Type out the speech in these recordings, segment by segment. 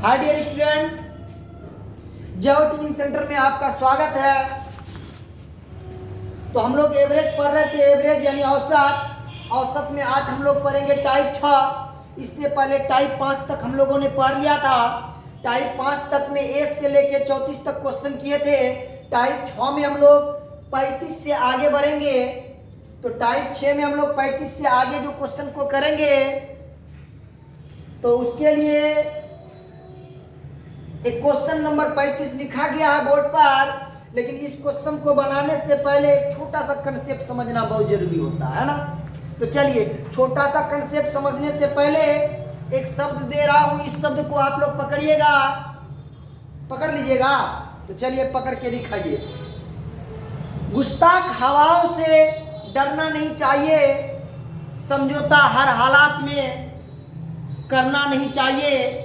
Hi dear student, जय teaching centre में आपका स्वागत है। तो हम लोग एवरेज पढ़ रहे थे, एवरेज यानी औसत। औसत में आज हम लोग पढ़ेंगे टाइप 6। इससे पहले टाइप 5 तक हम लोगों ने पढ़ लिया था। टाइप 5 तक में 1 से लेकर 34 तक क्वेश्चन किए थे। टाइप 6 में हम लोग 35 से आगे बढ़ेंगे। तो टाइप 6 में हम लोग 35 से आगे जो क्वेश्चन को करेंगे, तो उसके लिए एक क्वेश्चन नंबर 35 लिखा गया है बोर्ड पर। लेकिन इस क्वेश्चन को बनाने से पहले एक छोटा सा कंसेप्ट समझना बहुत जरूरी होता है ना। तो चलिए, छोटा सा कंसेप्ट समझने से पहले एक शब्द दे रहा हूं, इस शब्द को आप लोग पकड़िएगा, पकड़ लीजिएगा। तो चलिए पकड़ के दिखाइए। गुस्ताख हवाओं से डरना नहीं चाहिए, समझौता हर हालात में करना नहीं चाहिए।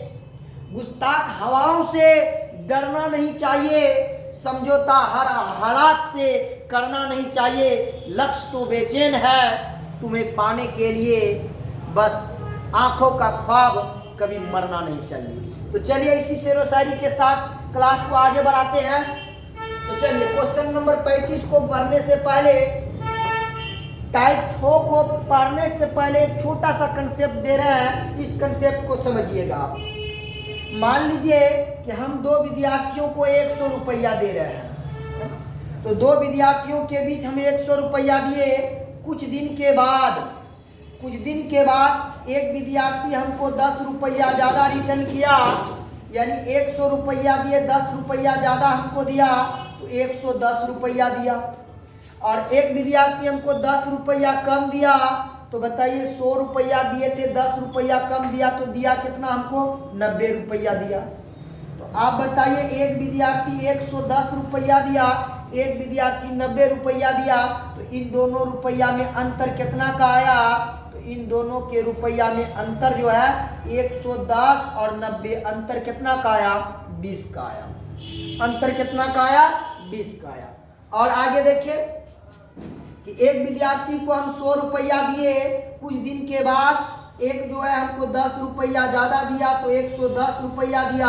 गुस्ताख हवाओं से डरना नहीं चाहिए, समझौता हर हालात से करना नहीं चाहिए। लक्ष्य तो बेचैन है तुम्हें पाने के लिए, बस आंखों का ख्वाब कभी मरना नहीं चाहिए। तो चलिए इसी शेरो शायरी के साथ क्लास को आगे बढ़ाते हैं। तो चलिए क्वेश्चन नंबर 35 को पढ़ने से पहले, टाइप 6 को पढ़ने से पहले एक छोटा सा कंसेप्ट दे रहे हैं, इस कंसेप्ट को समझिएगा आप। मान लीजिए कि हम दो विद्यार्थियों को 100 रुपया दे रहे हैं। तो दो विद्यार्थियों के बीच हम 100 रुपया दिए। कुछ दिन के बाद एक विद्यार्थी हमको 10 रुपया ज़्यादा रिटर्न किया, यानी 100 रुपया दिए, 10 रुपया ज़्यादा हमको दिया, तो 110 रुपया दिया। और एक विद्यार्थी हमको 10 रुपया कम दिया, तो बताइए 100 रुपया दिए थे, 10 रुपया कम दिया, तो दिया कितना हमको? 90 रुपया दिया। तो आप बताइए, एक विद्यार्थी 110 रुपया दिया, एक विद्यार्थी 90 रुपया दिया, तो इन दोनों रुपया में अंतर कितना का आया? तो इन दोनों के रुपया में अंतर जो है 110 और 90, अंतर कितना का आया? 20 का आया। अंतर कितना का आया? 20 का आया। और आगे देखिए कि एक विद्यार्थी को हम 100 रुपया दिए, कुछ दिन के बाद एक जो है हमको 10 रुपया ज़्यादा दिया, तो 110 रुपया दिया।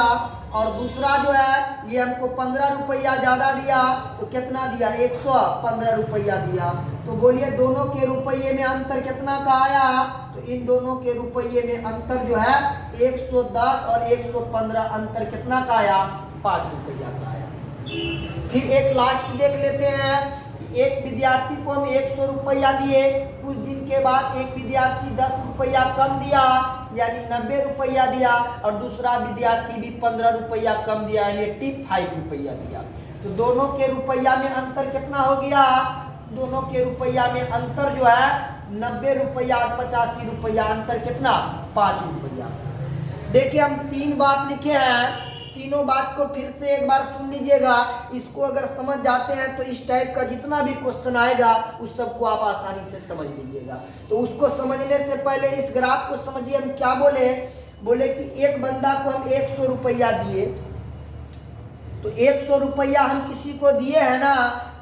और दूसरा जो है ये हमको 15 रुपया ज़्यादा दिया, तो कितना दिया? 115 रुपया दिया। तो बोलिए दोनों के रुपये में अंतर कितना का आया? तो इन दोनों के रुपये में अंतर जो है 110 और 115, अंतर कितना का आया? 5 रुपया का आया। फिर एक लास्ट देख लेते हैं। एक विद्यार्थी को हम 100 रुपया दिए, कुछ दिन के बाद एक विद्यार्थी 10 रुपया कम दिया, यानी 90 रुपया दिया। और दूसरा विद्यार्थी भी 15 रुपया कम दिया, यानी 85 रुपया दिया। तो दोनों के रुपया में अंतर कितना हो गया? दोनों के रुपया में अंतर जो है 90 रुपया और 85 रुपया, अंतर कितना? 5 रुपया। देखिए हम 3 बात लिखे हैं, तीनों बात को फिर से एक बार सुन लीजिएगा। इसको अगर समझ जाते हैं तो इस टाइप का जितना भी क्वेश्चन आएगा उस सबको आप आसानी से समझ लीजिएगा। तो उसको समझने से पहले इस ग्राफ को समझिए। हम क्या बोले कि एक बंदा को हम 100 रुपया दिए, तो 100 रुपया हम किसी को दिए है ना,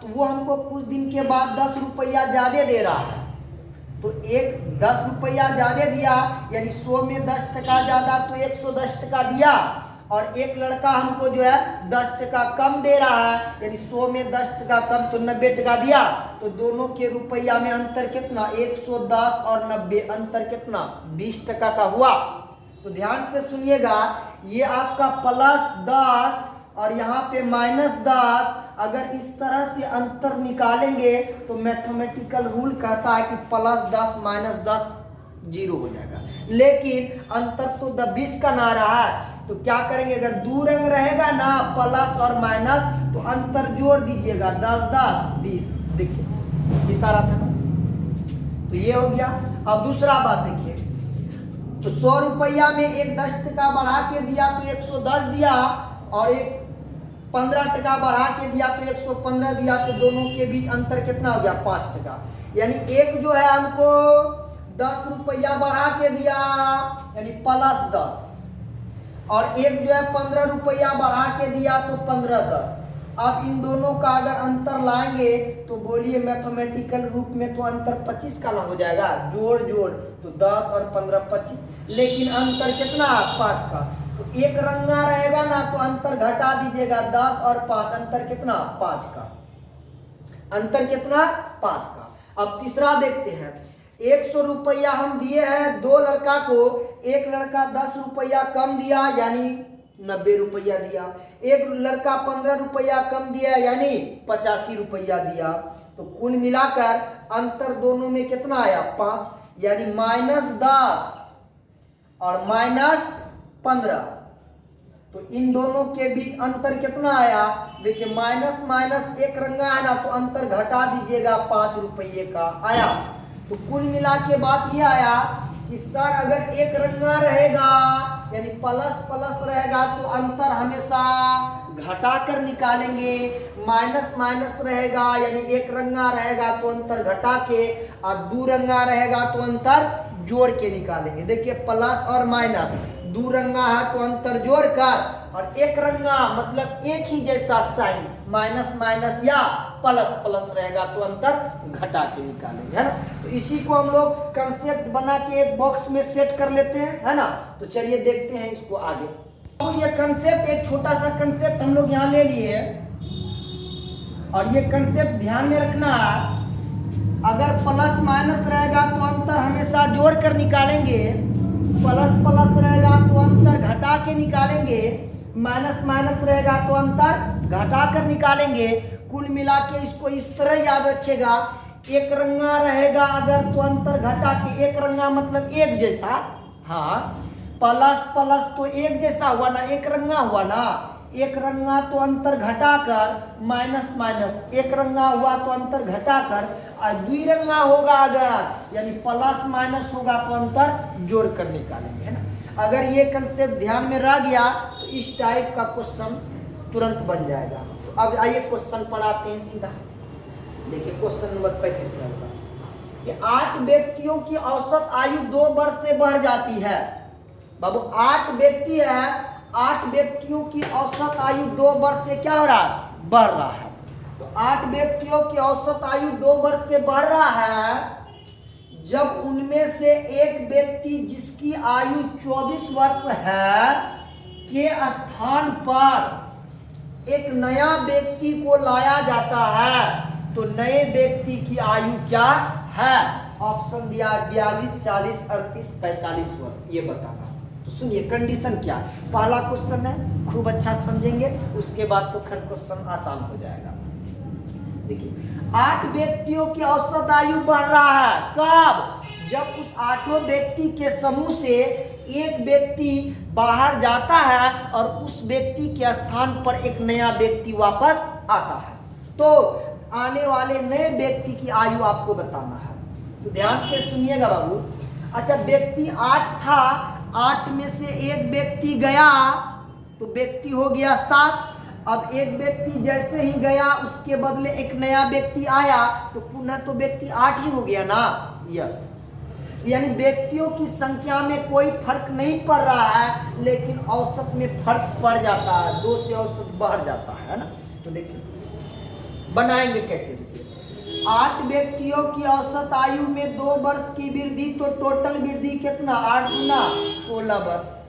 तो वो हमको कुछ दिन के बाद 10 रुपया ज़्यादा दे रहा है। तो एक 10 रुपया ज़्यादा दिया, यानी 100 में 10 टका ज़्यादा, तो 110 टका दिया। और एक लड़का हमको जो है 10 टका कम दे रहा है, यानी 100 में 10 टका कम, तो 90 टका दिया। तो दोनों के रुपया में अंतर कितना? 110 और 90, अंतर कितना? 20 टका का हुआ। तो ध्यान से सुनिएगा, ये आपका +10 और यहाँ पे -10। अगर इस तरह से अंतर निकालेंगे तो मैथमेटिकल रूल कहता है कि +10 -10 0 हो जाएगा। लेकिन अंतर तो 20 का ना रहा है, तो क्या करेंगे? अगर दो रंग रहेगा ना, प्लस और माइनस, तो अंतर जोड़ दीजिएगा, 10 10 20। देखिए इशारा था ना, तो ये हो गया। अब दूसरा बात देखिए, तो 100 रुपया में एक 10 टका बढ़ा के दिया तो 110 दिया, और एक 15 टका बढ़ा के दिया तो 115 दिया। तो दोनों के बीच अंतर कितना हो गया? 5 टका। यानी एक जो है हमको 10 रुपया बढ़ा के दिया, यानी +10, और एक जो है 15 रुपया बढ़ा के दिया, तो 15 10। अब इन दोनों का अगर अंतर लाएंगे तो बोलिए मैथमेटिकल रूप में तो अंतर 25 का ना हो जाएगा, जोड़ तो 10 और 15 25। लेकिन अंतर कितना? 5 का। तो एक रंगा रहेगा ना तो अंतर घटा दीजिएगा, 10 और 5 अंतर कितना, 5 का अंतर कितना, 5 का। अब तीसरा देखते हैं, 100 रुपया हम दिए हैं दो लड़का को, एक लड़का 10 रुपया कम दिया यानी 90 रुपया दिया, एक लड़का 15 रुपया कम दिया यानी 85 रुपया दिया। तो कुल मिलाकर अंतर दोनों में कितना आया, 5, यानी -10 और -15। तो इन दोनों के बीच अंतर कितना आया, देखिए माइनस माइनस एक रंगा है ना तो अंतर घटा दीजिएगा, 5 रुपये का आया। तो कुल मिला के बात ये आया कि सर अगर एक रंगा रहेगा यानी प्लस प्लस रहेगा तो अंतर हमेशा घटा कर निकालेंगे, माइनस माइनस रहेगा यानी एक रंगा रहेगा तो अंतर घटा के, और दो रंगा रहेगा तो अंतर जोड़ के निकालेंगे। देखिए प्लस और माइनस, दो रंगा है तो अंतर जोड़ कर, और एक रंगा मतलब एक ही जैसा साइन, माइनस माइनस या प्लस प्लस रहेगा तो अंतर घटा के निकालेंगे, है ना। तो इसी को हम लोग कंसेप्ट बना के एक बॉक्स में सेट कर लेते हैं, है ना। तो चलिए देखते हैं इसको आगे। तो ये कंसेप्ट, एक छोटा सा कंसेप्ट हम लोग यहाँ ले लिए, और ये कंसेप्ट ध्यान में रखना है, अगर प्लस माइनस रहेगा तो अंतर हमेशा जोड़ कर निकालेंगे, प्लस प्लस रहेगा तो अंतर घटा के निकालेंगे, माइनस माइनस रहेगा तो अंतर घटा कर निकालेंगे। कुल मिला के इसको इस तरह याद रखिएगा, एक रंगा रहेगा अगर तो अंतर घटा के, एक रंगा मतलब एक जैसा, हाँ प्लस प्लस तो एक जैसा हुआ ना, एक रंगा हुआ ना, एक रंगा तो अंतर घटा कर, माइनस माइनस एक रंगा हुआ तो अंतर घटा कर, और दुई रंगा होगा अगर यानी प्लस माइनस होगा तो अंतर जोड़ कर निकालेंगे, है ना। अगर ये कंसेप्ट ध्यान में रह गया तो इस टाइप का क्वेश्चन तुरंत बन जाएगा। तो अब आइए क्वेश्चन पर आते हैं सीधा। देखिए क्वेश्चन नंबर 35 का होगा कि 8 व्यक्तियों की औसत आयु 2 वर्ष से बढ़ जाती है। बाबू 8 व्यक्ति है, 8 व्यक्तियों की औसत आयु 2 वर्ष से क्या हो रहा है, बढ़ रहा है। तो 8 व्यक्तियों की औसत आयु 2 वर्ष से बढ़ रहा है, जब उनमें से एक व्यक्ति जिसकी आयु 24 वर्ष है के स्थान पर एक नया व्यक्ति को लाया जाता है, तो नए व्यक्ति की आयु क्या है। ऑप्शन दिया 42, 40, 38, 45 वर्ष, ये बताना। तो सुनिए कंडीशन क्या है, पहला क्वेश्चन है, खूब अच्छा समझेंगे, उसके बाद तो खैर क्वेश्चन आसान हो जाएगा। देखिए 8 व्यक्तियों की औसत आयु बढ़ रहा है, कब, जब उस 8 व्यक्ति के समूह से एक व्यक्ति बाहर जाता है और उस व्यक्ति के स्थान पर एक नया व्यक्ति वापस आता है। तो आने वाले नए व्यक्ति की आयु आपको बताना है, तो ध्यान से सुनिएगा बाबू। अच्छा व्यक्ति 8 था, 8 में से एक व्यक्ति गया तो व्यक्ति हो गया 7। अब एक व्यक्ति जैसे ही गया उसके बदले एक नया व्यक्ति आया तो पुनः तो व्यक्ति 8 ही हो गया ना, यस। यानी व्यक्तियों की संख्या में कोई फर्क नहीं पड़ रहा है, लेकिन औसत में फर्क पड़ जाता है, 2 से औसत बढ़ जाता है ना। तो देखिए बनाएंगे कैसे, देखिए 8 व्यक्तियों की औसत आयु में 2 वर्ष की वृद्धि, तो टोटल वृद्धि कितना, 8 गुना 16 वर्ष।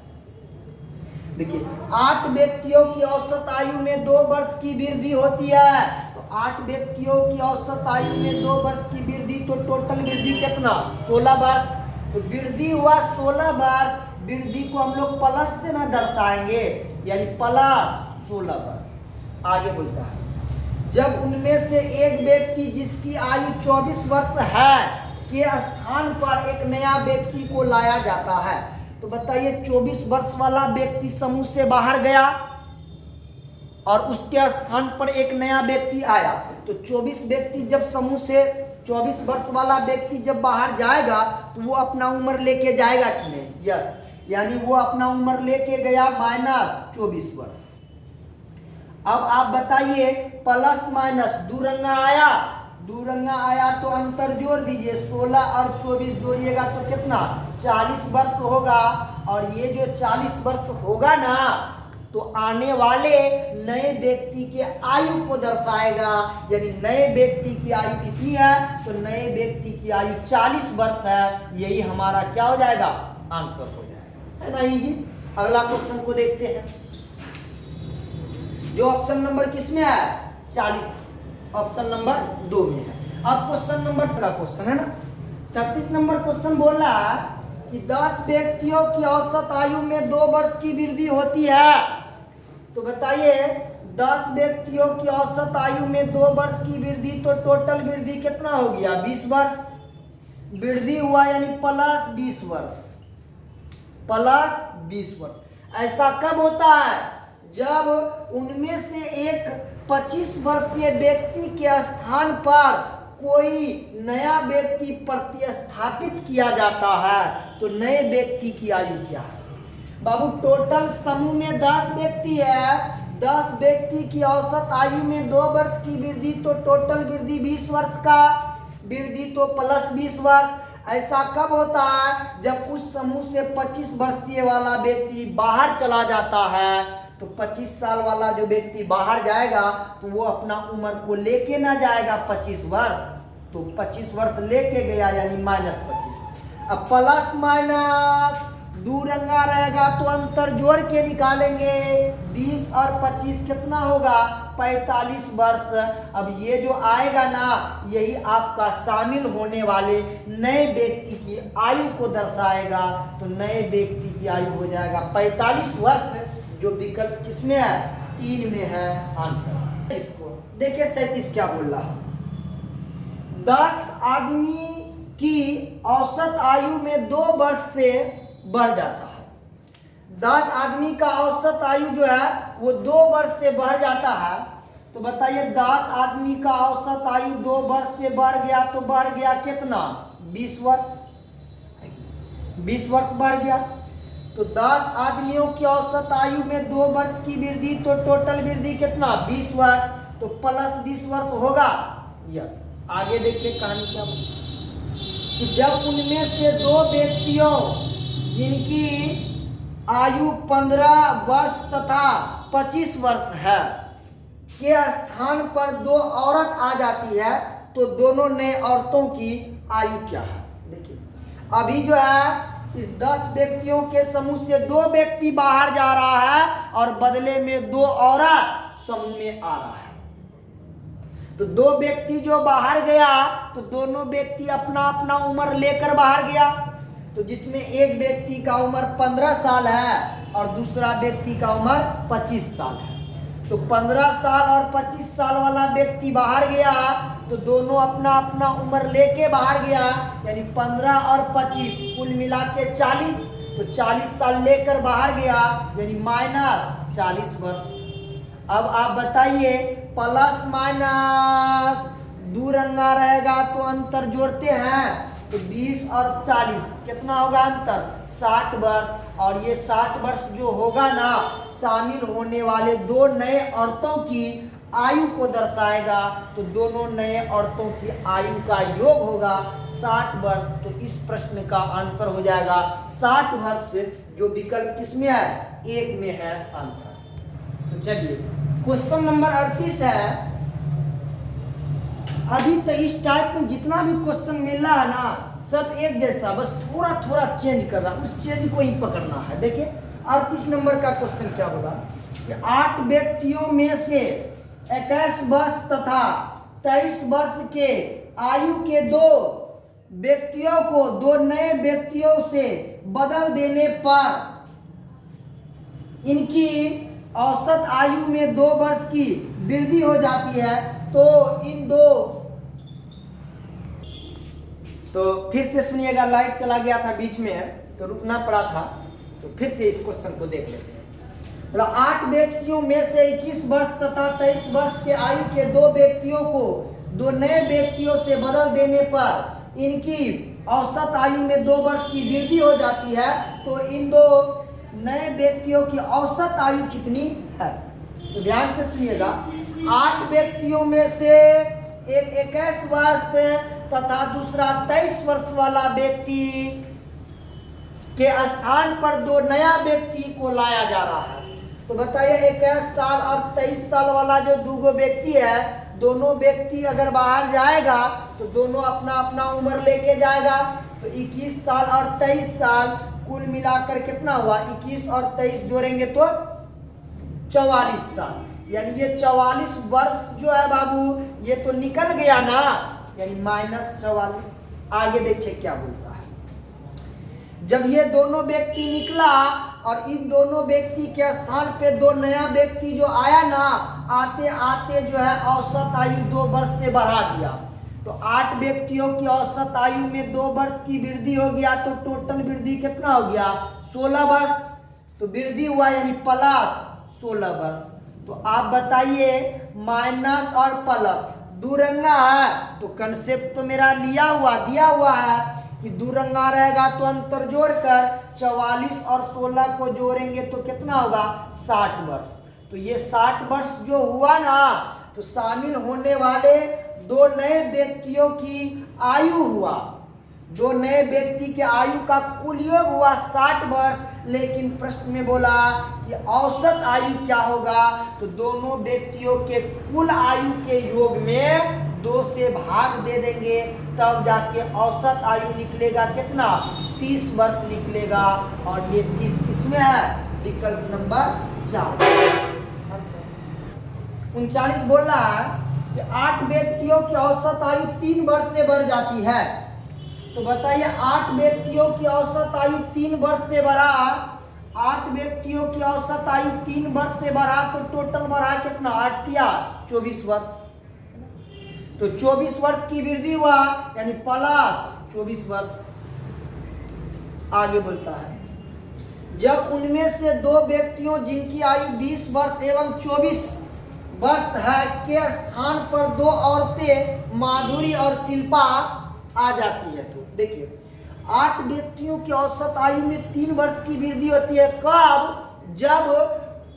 देखिए 8 व्यक्तियों की औसत आयु में 2 वर्ष की वृद्धि होती है, तो 8 व्यक्तियों की औसत आयु में 2 वर्ष की वृद्धि, तो टोटल वृद्धि कितना, 16 वर्ष। तो वृद्धि हुआ 16 वर्ष, वृद्धि को हम लोग प्लस से ना दर्शाएंगे, यानी प्लस 16 वर्ष। आगे बोलता है जब उनमें से एक व्यक्ति जिसकी आयु 24 वर्ष है के स्थान पर एक नया व्यक्ति को लाया जाता है। तो बताइए 24 वर्ष वाला व्यक्ति समूह से बाहर गया और उसके स्थान पर एक नया व्यक्ति आया, तो 24 व्यक्ति जब समूह से 24 वर्ष वाला व्यक्ति जब बाहर जाएगा तो वो अपना उम्र लेके जाएगा कि नहीं, यस। यानी वो अपना उम्र लेके गया -24 वर्ष। अब आप बताइए प्लस माइनस दूरंगा आया, दूरंगा आया तो अंतर जोड़ दीजिए, 16 और 24 जोड़िएगा तो कितना, 40 वर्ष होगा। और ये जो 40 वर्ष होगा ना तो आने वाले नए व्यक्ति के आयु को दर्शाएगा, यानी नए व्यक्ति की आयु कितनी है, तो नए व्यक्ति की आयु 40 वर्ष है। यही हमारा क्या हो जाएगा, आंसर हो जाएगा, है ना इजी। अगला क्वेश्चन को देखते हैं, जो ऑप्शन नंबर किसमें है 40, ऑप्शन नंबर 2 में है। अब क्वेश्चन नंबर का क्वेश्चन है ना 36 नंबर क्वेश्चन बोल रहा है कि 10 व्यक्तियों की औसत आयु में 2 वर्ष की वृद्धि होती है। तो बताइए 10 व्यक्तियों की औसत आयु में 2 वर्ष की वृद्धि, तो टोटल वृद्धि कितना हो गया 20 वर्ष वृद्धि हुआ, यानी प्लस 20 वर्ष, प्लस 20 वर्ष। ऐसा कब होता है जब उनमें से एक 25 वर्षीय व्यक्ति के स्थान पर कोई नया व्यक्ति प्रतिस्थापित किया जाता है। तो नए व्यक्ति की आयु क्या है बाबू? टोटल समूह में 10 व्यक्ति है, 10 व्यक्ति की औसत आयु में 2 वर्ष की वृद्धि, तो टोटल वृद्धि 20 वर्ष का वृद्धि, तो प्लस 20 वर्ष। ऐसा कब होता है जब उस समूह से 25 वर्षीय वाला व्यक्ति बाहर चला जाता है। तो 25 साल वाला जो व्यक्ति बाहर जाएगा तो वो अपना उम्र को लेके ना जाएगा 25 वर्ष, तो 25 वर्ष लेके गया यानी -25। अब प्लस माइनस दूरंगा रहेगा तो अंतर जोड़ के निकालेंगे, 20 और 25 कितना होगा 45 वर्ष। अब ये जो आएगा ना यही आपका शामिल होने वाले नए व्यक्ति की आयु को दर्शाएगा। तो नए व्यक्ति की आयु हो जाएगा 45 वर्ष, जो विकल्प किसमें है 3 में है आंसर। इसको देखिए 37 क्या बोल रहा है, 10 आदमी की औसत आयु में 2 वर्ष से बढ़ जाता है। 10 आदमी का औसत आयु जो है वो 2 वर्ष से बढ़ जाता है। तो बताइए 10 आदमी का औसत आयु 2 वर्ष से बढ़ गया, तो बढ़ गया कितना 20 वर्ष, 20 वर्ष बढ़ गया। तो 10 आदमियों की औसत आयु में 2 वर्ष की वृद्धि, तो टोटल वृद्धि कितना 20 वर्ष, तो प्लस 20 वर्ष होगा। यस, आगे देखिए कहानी क्या कि जब उनमें से 2 व्यक्तियों जिनकी आयु 15 वर्ष तथा 25 वर्ष है के स्थान पर 2 औरत आ जाती है, तो दोनों नए औरतों की आयु क्या है? देखिए अभी जो है इस 10 व्यक्तियों के समूह से 2 व्यक्ति बाहर जा रहा है और बदले में 2 औरत समूह में आ रहा है। तो 2 व्यक्ति जो बाहर गया तो दोनों व्यक्ति अपना अपना उम्र लेकर बाहर गया। तो जिसमें एक व्यक्ति का उम्र 15 साल है और दूसरा व्यक्ति का उम्र 25 साल है। तो 15 साल और 25 साल वाला व्यक्ति बाहर गया तो दोनों अपना अपना उम्र लेके बाहर गया, यानी 15 और 25 कुल मिला के 40। तो 40 साल लेकर बाहर गया यानी -40 वर्ष। अब आप बताइए प्लस माइनस दूरंगा रहेगा तो अंतर जोड़ते हैं, तो 20 और 40 कितना होगा अंतर 60 वर्ष। और ये 60 वर्ष जो होगा ना शामिल होने वाले 2 नए औरतों की आयु को दर्शाएगा। तो दोनों नए औरतों की आयु का योग होगा 60 वर्ष। तो इस प्रश्न का आंसर हो जाएगा 60 वर्ष, जो विकल्प किसमें है 1 में है आंसर। तो चलिए क्वेश्चन नंबर 38 है। अभी तो इस टाइप में जितना भी क्वेश्चन मिल रहा है ना सब एक जैसा, बस थोड़ा थोड़ा चेंज कर रहा है, उस चेंज को ही पकड़ना है। देखिए 38 नंबर का क्वेश्चन क्या होगा कि 8 व्यक्तियों में से 21 वर्ष तथा 23 वर्ष के आयु के 2 व्यक्तियों को 2 नए व्यक्तियों से बदल देने पर इनकी औसत आयु में 2 वर्ष की वृद्धि हो जाती है। तो इन 2, तो फिर से सुनिएगा, लाइट चला गया था बीच में तो रुकना पड़ा था, तो फिर से इस क्वेश्चन को देख लेते हैं। 8 व्यक्तियों में से 21 वर्ष तथा 23 वर्ष के आयु के 2 व्यक्तियों को 2 नए व्यक्तियों से बदल देने पर इनकी औसत आयु में 2 वर्ष की वृद्धि हो जाती है। तो इन 2 नए व्यक्तियों की औसत आयु कितनी है? तो ध्यान से सुनिएगा, 8 व्यक्तियों में से एक 21 वर्ष तथा दूसरा 23 वर्ष वाला व्यक्ति के स्थान पर 2 नया व्यक्ति को लाया जा रहा है। तो बताइए 21 साल और 23 साल वाला जो 2 व्यक्ति है, दोनों व्यक्ति अगर बाहर जाएगा तो दोनों अपना अपना उम्र लेके जाएगा। तो 21 साल और 23 साल कुल मिलाकर कितना हुआ 21 और 23 जोड़ेंगे तो 44 साल, यानी ये 44 वर्ष जो है बाबू ये तो निकल गया ना, यानी -44। आगे देखिए क्या बोलता है। जब ये दोनों व्यक्ति निकला और इन दोनों व्यक्ति के स्थान पे दो नया व्यक्ति जो आया ना, आते आते जो है औसत आयु 2 वर्ष से बढ़ा दिया। तो 8 व्यक्तियों की औसत आयु में 2 वर्ष की वृद्धि हो गया, तो टोटल वृद्धि कितना हो गया 16 वर्ष। तो वृद्धि हुआ यानी प्लस 16 वर्ष। तो आप बताइए माइनस और प्लस दूरंगा है, तो कंसेप्ट तो मेरा दिया हुआ है कि दूरंगा रहेगा तो अंतर जोड़कर 44 और 16 को जोड़ेंगे तो कितना होगा 60 वर्ष। तो ये 60 वर्ष जो हुआ ना, तो शामिल होने वाले 2 नए व्यक्तियों की आयु हुआ, 2 नए व्यक्ति के आयु का कुल योग हुआ 60 वर्ष। लेकिन प्रश्न में बोला कि औसत आयु क्या होगा, तो दोनों व्यक्तियों के कुल आयु के योग में 2 से भाग दे देंगे, तब जाके औसत आयु निकलेगा कितना 30 वर्ष निकलेगा। और ये 30 किसमें है, विकल्प नंबर 4। 39 बोल रहा है कि 8 व्यक्तियों की औसत आयु 3 वर्ष से बढ़ जाती है। तो बताइए 8 व्यक्तियों की औसत आयु 3 वर्ष से बढ़ा, 8 व्यक्तियों की औसत आयु 3 वर्ष से बढ़ा, तो टोटल बढ़ा कितना 8 या 24 वर्ष। तो 24 वर्ष की वृद्धि हुआ यानी प्लस 24 वर्ष। आगे बोलता है जब उनमें से 2 व्यक्तियों जिनकी आयु 20 वर्ष एवं 24 वर्ष है के स्थान पर 2 औरतें माधुरी और शिल्पा आ जाती है। तो देखिए 8 व्यक्तियों की औसत आयु में 3 वर्ष की वृद्धि होती है। कब, जब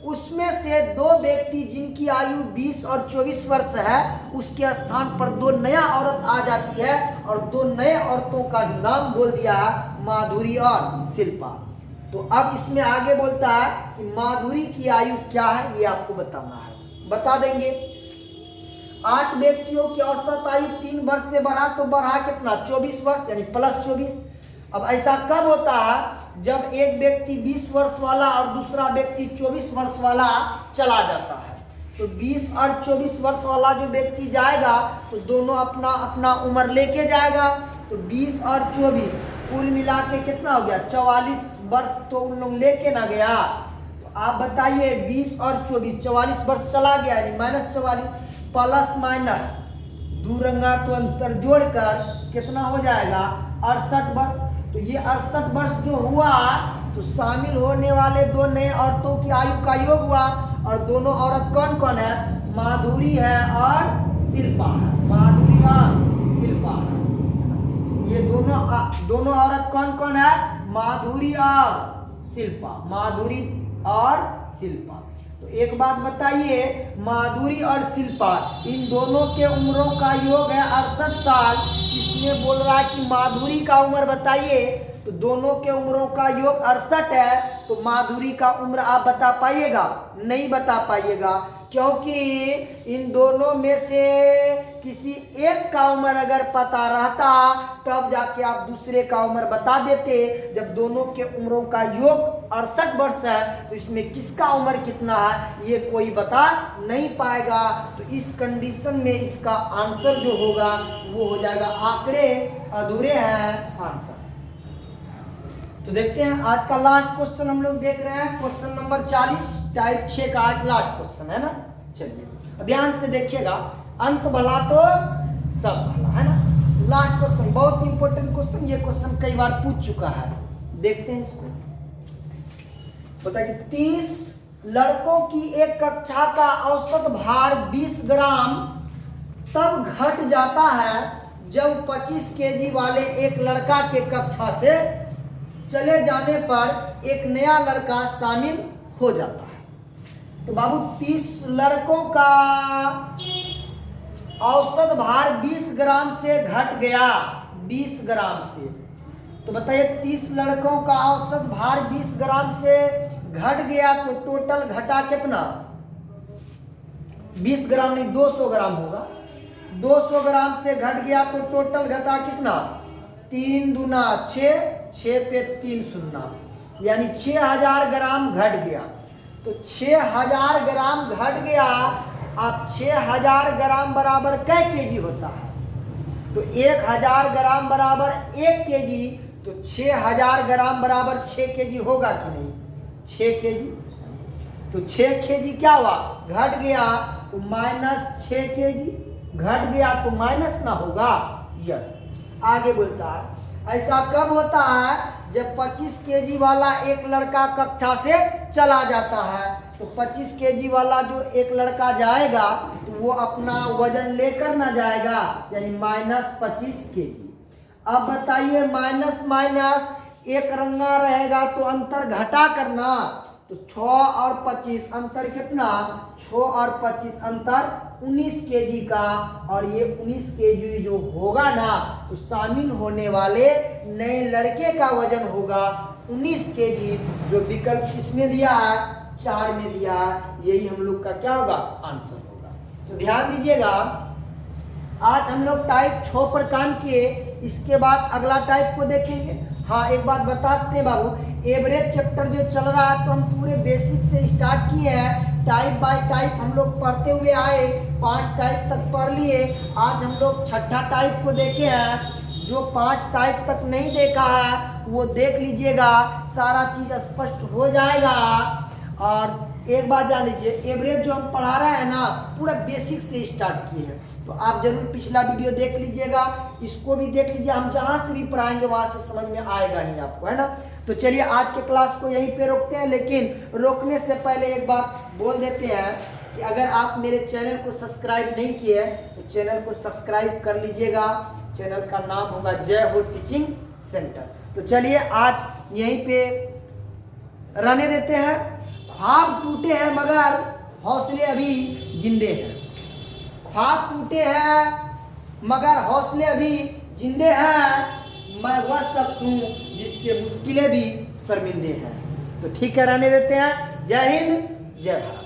उसमें से 2 व्यक्ति जिनकी आयु 20 और 24 वर्ष है उसके स्थान पर 2 नया औरत आ जाती है, और 2 नए औरतों का नाम बोल दिया है माधुरी और शिल्पा। तो अब इसमें आगे बोलता है कि माधुरी की आयु क्या है, ये आपको बताना है, बता देंगे। 8 व्यक्तियों की औसत आयु 3 वर्ष से बढ़ा, तो बढ़ा कितना 24 वर्ष यानी प्लस 24। अब ऐसा कब होता है, जब एक व्यक्ति 20 वर्ष वाला और दूसरा व्यक्ति 24 वर्ष वाला चला जाता है। तो 20 और 24 वर्ष वाला जो व्यक्ति जाएगा तो दोनों अपना अपना उम्र लेके जाएगा। तो 20 और 24 कुल मिला के कितना हो गया 44 वर्ष तो उन लोग लेके ना गया। तो आप बताइए 20 और 24 44 वर्ष चला गया यानी -44 प्लस माइनस दूरंगा तो अंतर जोड़कर कितना हो जाएगा 68 वर्ष। तो ये 68 वर्ष जो हुआ तो शामिल होने वाले 2 नए औरतों की आयु का योग हुआ, और दोनों औरत कौन कौन है, माधुरी है और शिल्पा है, माधुरी और शिल्पा है। ये दोनों औरत कौन कौन है, माधुरी और शिल्पा, माधुरी और शिल्पा। तो एक बात बताइए, माधुरी और शिल्पा इन दोनों के उम्रों का योग है 68 साल। इसमें बोल रहा है कि माधुरी का उम्र बताइए, तो दोनों के उम्रों का योग 68 है। तो माधुरी का उम्र आप बता पाइएगा, नहीं बता पाइएगा, क्योंकि इन दोनों में से किसी एक का उम्र अगर पता रहता तब जाके आप दूसरे का उम्र बता देते। जब दोनों के उम्रों का योग 68 वर्ष है तो इसमें किसका उम्र कितना है ये कोई बता नहीं पाएगा। तो इस कंडीशन में इसका आंसर जो होगा वो हो जाएगा आंकड़े अधूरे हैं आंसर। तो देखते हैं आज का लास्ट क्वेश्चन हम लोग देख रहे हैं, क्वेश्चन नंबर 40 टाइप 6 का आज लास्ट क्वेश्चन है ना। चलिए ध्यान से देखिएगा, अंत भला तो सब भला है ना। लास्ट क्वेश्चन बहुत इंपॉर्टेंट क्वेश्चन, ये क्वेश्चन कई बार पूछ चुका है, देखते हैं इसको। बता कि 30 लड़कों की एक कक्षा का औसत भार 20 ग्राम तब घट जाता है जब 25 केजी वाले एक लड़का के कक्षा से चले जाने पर एक नया लड़का शामिल हो जाता है। तो बाबू 30 लड़कों का औसत भार 20 ग्राम से घट गया, 20 ग्राम से। तो बताइए 30 लड़कों का औसत भार 20 ग्राम से घट गया, तो टोटल घटा कितना, 20 ग्राम नहीं 200 ग्राम होगा। 200 ग्राम से घट गया तो टोटल घटा कितना, 3 दूना 6, 6 पे 3 शून्य, यानी 6000 ग्राम घट गया। तो 6000 ग्राम घट गया। अब 6000 ग्राम बराबर कै केजी होता है? तो 1000 ग्राम बराबर 1 केजी। तो 6000 ग्राम बराबर 6 केजी होगा कि नहीं? 6 केजी। तो 6 केजी क्या हुआ? घट गया। तो माइनस 6 केजी घट गया तो माइनस ना होगा? यस। आगे बोलता है ऐसा कब होता है? जब 25 केजी वाला एक लड़का कक्षा से चला जाता है। तो 25 केजी वाला जो एक लड़का जाएगा तो वो अपना वजन लेकर ना जाएगा, यानी माइनस 25 केजी। अब बताइए माइनस माइनस एक रंगा रहेगा तो अंतर घटा करना। तो 6 और 25 अंतर कितना? 6 और 25 अंतर 19 केजी का। और ये 19 केजी जो होगा ना तो शामिल होने वाले नए लड़के का वजन होगा 19 केजी, जो विकल्प किसमें दिया है? 4 में दिया है। यही हम लोग का क्या होगा? आंसर होगा। तो ध्यान दीजिएगा, आज हम लोग टाइप 6 पर काम किए। इसके बाद अगला टाइप को देखेंगे। हाँ, एक बात बताते हैं बाबू, एवरेज चैप्टर जो चल रहा है तो हम पूरे बेसिक से स्टार्ट किए हैं। टाइप बाय टाइप हम लोग पढ़ते हुए आए, 5 टाइप तक पढ़ लिए। आज हम लोग 6ठा टाइप को देखे हैं। जो 5 टाइप तक नहीं देखा है वो देख लीजिएगा, सारा चीज स्पष्ट हो जाएगा। और एक बात जान लीजिए, एवरेज जो हम पढ़ा रहे हैं ना पूरा बेसिक से स्टार्ट किए हैं। तो आप जरूर पिछला वीडियो देख लीजिएगा, इसको भी देख लीजिए। हम जहाँ से भी पढ़ाएंगे वहाँ से समझ में आएगा ही आपको, है ना। तो चलिए आज के क्लास को यहीं पे रोकते हैं, लेकिन रोकने से पहले एक बात बोल देते हैं कि अगर आप मेरे चैनल को सब्सक्राइब नहीं किए तो चैनल को सब्सक्राइब कर लीजिएगा। चैनल का नाम होगा जय हो टीचिंग सेंटर। तो चलिए आज यहीं पे रहने देते हैं। ख्वाब टूटे हैं मगर हौसले अभी जिंदे हैं। ख्वाब टूटे हैं मगर हौसले अभी जिंदे हैं। मैं वह शख्स हूँ जिससे मुश्किलें भी शर्मिंदे हैं। तो ठीक है, रहने देते हैं। जय हिंद, जय भारत।